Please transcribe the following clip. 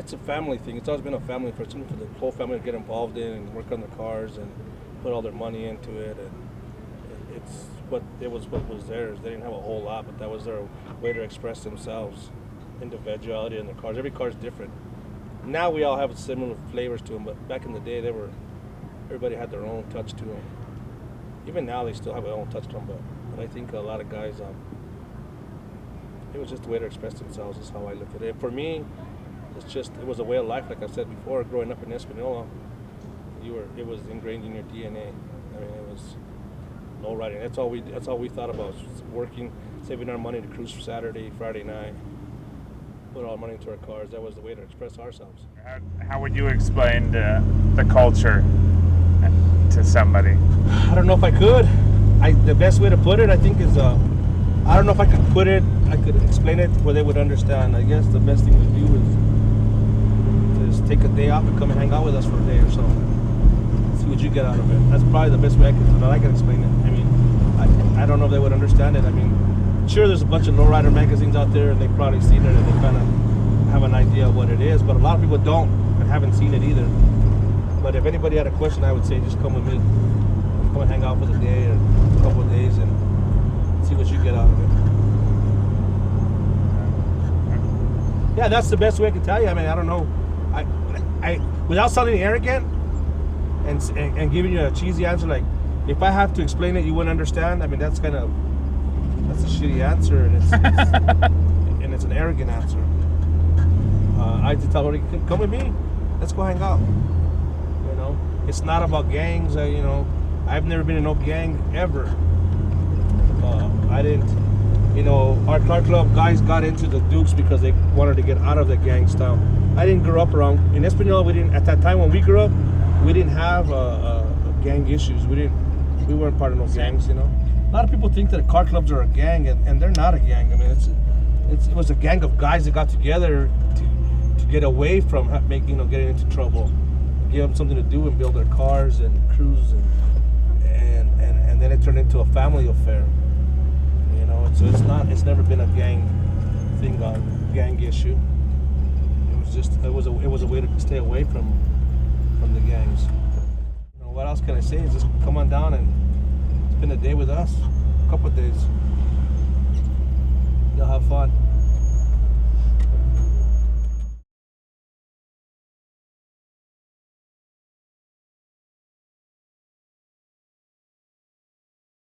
it's a family thing. It's always been a family for the whole family to get involved in and work on the cars and put all their money into it. And it was what was theirs. They didn't have a whole lot, but that was their way to express themselves, individuality in their cars. Every car is different. Now we all have similar flavors to them, but back in the day, everybody had their own touch to them. Even now, they still have their own touch to them, but I think a lot of guys, it was just a way to express themselves. Is how I look at it. For me, it was a way of life. Like I said before, growing up in Espanola, it was ingrained in your DNA. I mean, it was low riding. That's all we thought about, was working, saving our money to cruise for Saturday, Friday night, put all our money into our cars. That was the way to express ourselves. How would you explain the culture to somebody? I don't know if I could. The best way to put it, I think, is I don't know if I could put it. I could explain it where they would understand. I guess the best thing to do is take a day off and come and hang out with us for a day or so. See what you get out of it. That's probably the best way I can explain it. I mean, I don't know if they would understand it. I mean, sure, there's a bunch of lowrider magazines out there, and they've probably seen it, and they kind of have an idea of what it is. But a lot of people don't and haven't seen it either. But if anybody had a question, I would say just come with me. Come and hang out for the day or a couple of days and see what you get out of it. Yeah, that's the best way I can tell you. I mean, I don't know. I without sounding arrogant and giving you a cheesy answer, like if I have to explain it, you wouldn't understand. I mean, that's a shitty answer, and and it's an arrogant answer. I just tell her, come with me. Let's go hang out. You know, it's not about gangs. You know, I've never been in no gang ever. I didn't. You know, our car club guys got into the Dukes because they wanted to get out of the gang style. I didn't grow up around in Espanola. We didn't, at that time when we grew up, we didn't have gang issues. We weren't part of no gangs. You know, a lot of people think that car clubs are a gang, and they're not a gang. I mean, it was a gang of guys that got together to get away from getting into trouble, give them something to do and build their cars and cruise, and then it turned into a family affair. You know, so it's never been a gang thing, gang issue. It was a way to stay away from the gangs. You know, what else can I say? Is just come on down and spend a day with us, a couple of days. You'll have fun.